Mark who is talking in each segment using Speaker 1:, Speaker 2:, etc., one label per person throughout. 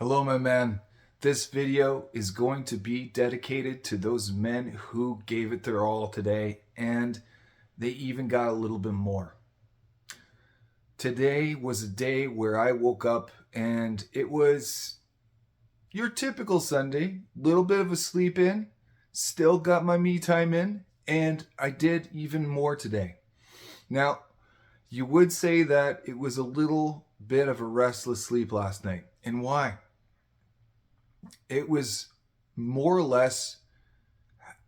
Speaker 1: Hello, my man. This video is going to be dedicated to those men who gave it their all today, and they even got a little bit more. Today was a day where I woke up and it was your typical Sunday, little bit of a sleep in, still got my me time in, and I did even more today. Now, you would say that it was a little bit of a restless sleep last night. And why? It was more or less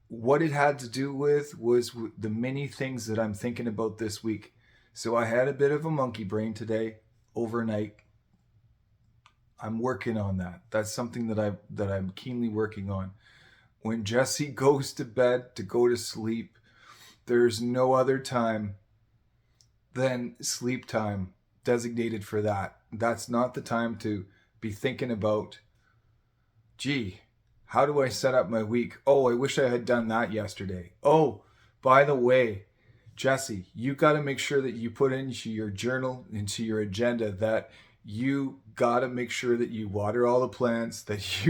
Speaker 1: what it had to do with was the many things that I'm thinking about this week. So I had a bit of a monkey brain today, overnight. I'm working on that. That's something that I'm keenly working on. When Jesse goes to bed to go to sleep, there's no other time than sleep time designated for that. That's not the time to be thinking about, gee, how do I set up my week? Oh, I wish I had done that yesterday. Oh, by the way, Jesse, you got to make sure that you put into your journal, into your agenda, that you got to make sure that you water all the plants, that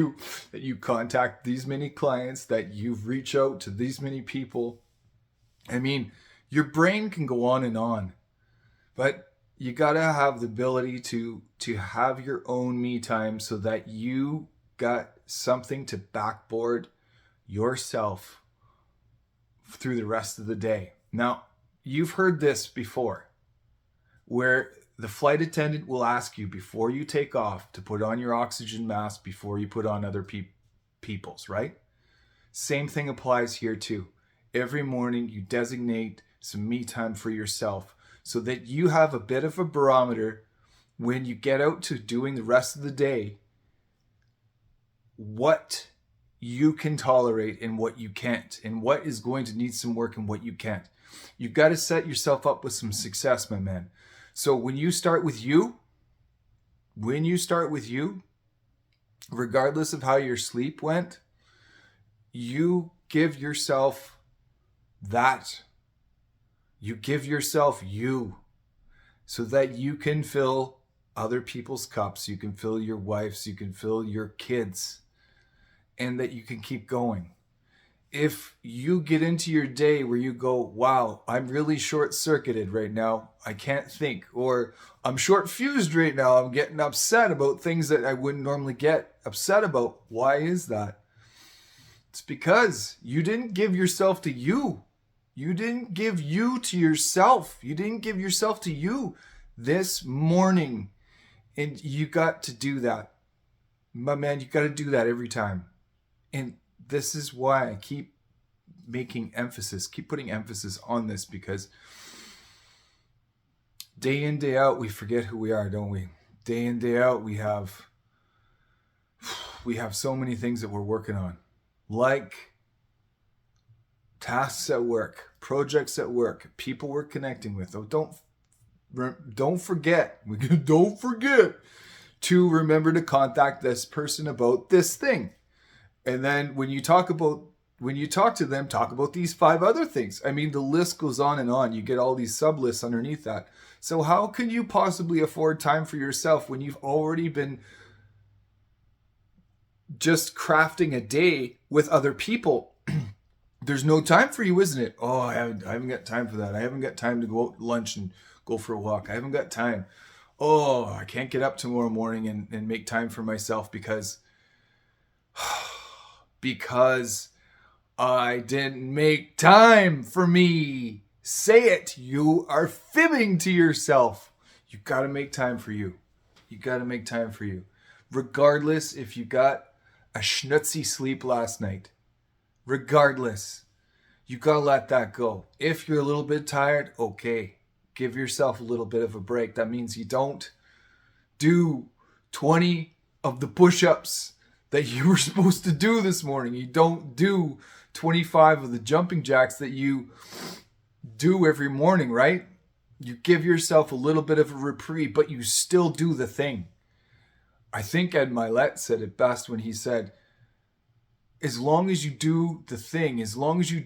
Speaker 1: you contact these many clients, that you've reached out to these many people. I mean, your brain can go on, but you got to have the ability to have your own me time so that you got something to backboard yourself through the rest of the day. Now, you've heard this before, where the flight attendant will ask you before you take off to put on your oxygen mask before you put on other people's, right? Same thing applies here too. Every morning you designate some me time for yourself so that you have a bit of a barometer when you get out to doing the rest of the day, what you can tolerate and what you can't, and what is going to need some work and what you can't. You've got to set yourself up with some success, my man. So when you start with you, regardless of how your sleep went, you give yourself that. You give yourself you so that you can fill other people's cups. You can fill your wife's, you can fill your kids', and that you can keep going. If you get into your day where you go, wow, I'm really short-circuited right now, I can't think, or I'm short-fused right now, I'm getting upset about things that I wouldn't normally get upset about. Why is that? It's because you didn't give yourself to you. You didn't give you to yourself. You didn't give yourself to you this morning. And you got to do that. My man, you got to do that every time. And this is why I keep putting emphasis on this, because day in, day out, we forget who we are, don't we? Day in, day out, we have so many things that we're working on, like tasks at work, projects at work, people we're connecting with. Oh, don't forget to remember to contact this person about this thing. And then when you talk to them, talk about these 5 other things. I mean, the list goes on and on. You get all these sub lists underneath that. So how can you possibly afford time for yourself when you've already been just crafting a day with other people? There's no time for you, isn't it? Oh, I haven't got time for that. I haven't got time to go out to lunch and go for a walk. I haven't got time. Oh, I can't get up tomorrow morning and make time for myself because I didn't make time for me. Say it. You are fibbing to yourself. You got to make time for you. You got to make time for you. Regardless if you got a schnutzy sleep last night. Regardless, you got to let that go. If you're a little bit tired, okay. Give yourself a little bit of a break. That means you don't do 20 of the push-ups that you were supposed to do this morning. You don't do 25 of the jumping jacks that you do every morning, right? You give yourself a little bit of a reprieve, but you still do the thing. I think Ed Milet said it best when he said, as long as you do the thing, as long as you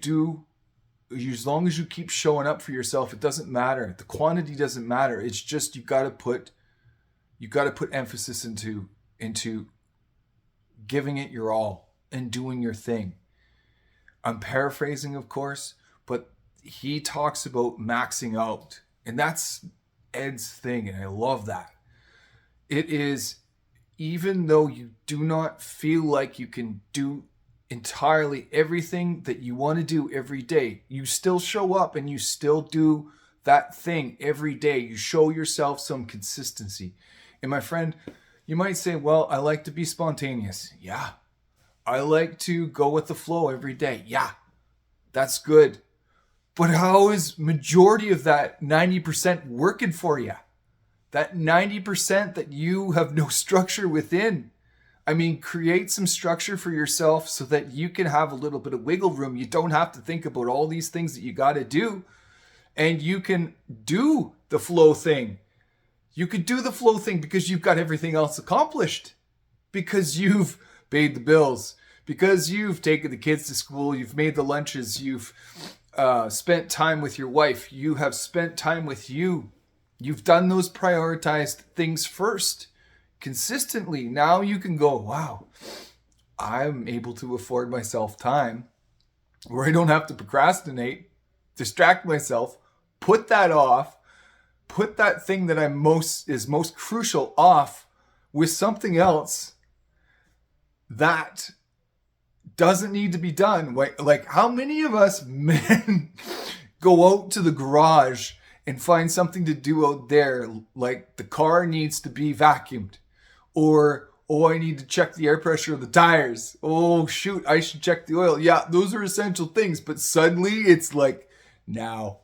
Speaker 1: keep showing up for yourself, it doesn't matter. The quantity doesn't matter. It's just you got to put emphasis into giving it your all and doing your thing. I'm paraphrasing, of course, but he talks about maxing out. And that's Ed's thing, and I love that. It is, even though you do not feel like you can do entirely everything that you want to do every day, you still show up and you still do that thing every day. You show yourself some consistency. And my friend, you might say, well, I like to be spontaneous. Yeah. I like to go with the flow every day. Yeah, that's good. But how is majority of that 90% working for you? That 90% that you have no structure within. I mean, create some structure for yourself so that you can have a little bit of wiggle room. You don't have to think about all these things that you got to do. And you can do the flow thing. You could do the flow thing because you've got everything else accomplished. Because you've paid the bills. Because you've taken the kids to school. You've made the lunches. You've spent time with your wife. You have spent time with you. You've done those prioritized things first. Consistently. Now you can go, wow, I'm able to afford myself time where I don't have to procrastinate, distract myself, put that off, put that thing that is most crucial off with something else that doesn't need to be done. Like how many of us men go out to the garage and find something to do out there, like the car needs to be vacuumed, or I need to check the air pressure of the tires. Oh shoot, I should check the oil. Yeah, those are essential things, but suddenly it's like now.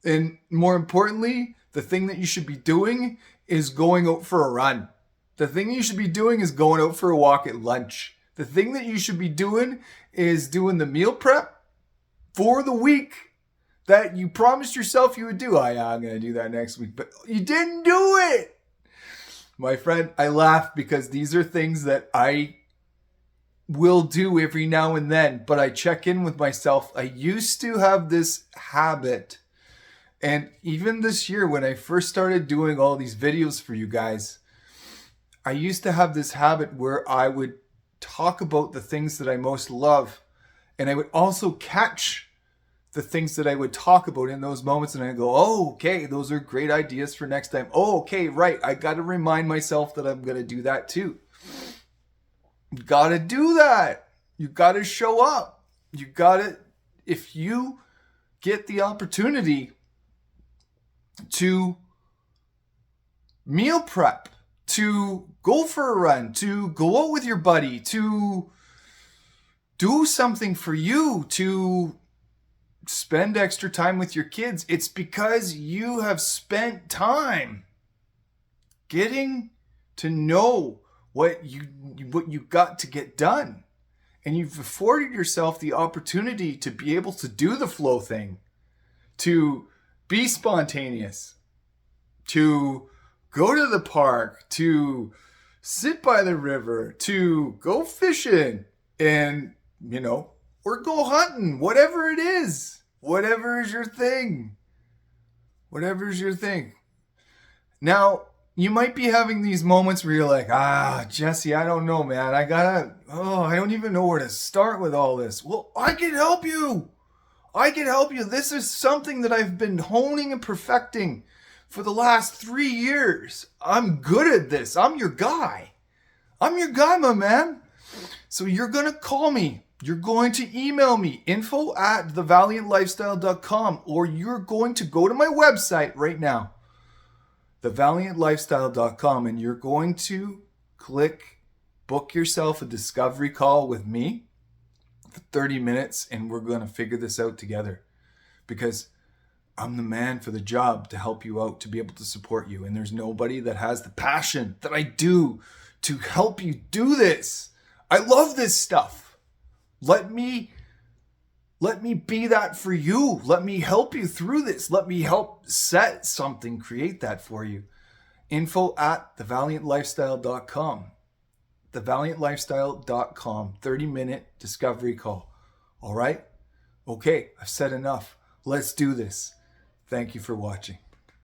Speaker 1: And more importantly, the thing that you should be doing is going out for a run. The thing you should be doing is going out for a walk at lunch. The thing that you should be doing is doing the meal prep for the week that you promised yourself you would do. Oh yeah, I'm going to do that next week, but you didn't do it. My friend, I laugh because these are things that I will do every now and then, but I check in with myself. I used to have this habit, and even this year when I first started doing all these videos for you guys, I used to have this habit where I would talk about the things that I most love, and I would also catch the things that I would talk about in those moments, and I go, oh, okay, those are great ideas for next time. Oh, okay, right. I got to remind myself that I'm going to do that too. You got to do that. You got to show up. You got to, if you get the opportunity to meal prep, to go for a run, to go out with your buddy, to do something for you, to spend extra time with your kids, it's because you have spent time getting to know what you got to get done. And you've afforded yourself the opportunity to be able to do the flow thing, to be spontaneous, to go to the park, to sit by the river, to go fishing, and, or go hunting, whatever it is. Whatever is your thing. Whatever is your thing. Now, you might be having these moments where you're like, Jesse, I don't know, man. I don't even know where to start with all this. Well, I can help you. This is something that I've been honing and perfecting for the last 3 years. I'm good at this. I'm your guy, my man. So you're going to call me. You're going to email me, info@thevaliantlifestyle.com, or you're going to go to my website right now, thevaliantlifestyle.com, and you're going to click book yourself a discovery call with me for 30 minutes, and we're going to figure this out together, because I'm the man for the job to help you out, to be able to support you, and there's nobody that has the passion that I do to help you do this. I love this stuff. Let me be that for you. Let me help you through this. Let me help set something, create that for you. info@thevaliantlifestyle.com. Thevaliantlifestyle.com. 30-minute discovery call. All right? Okay, I've said enough. Let's do this. Thank you for watching.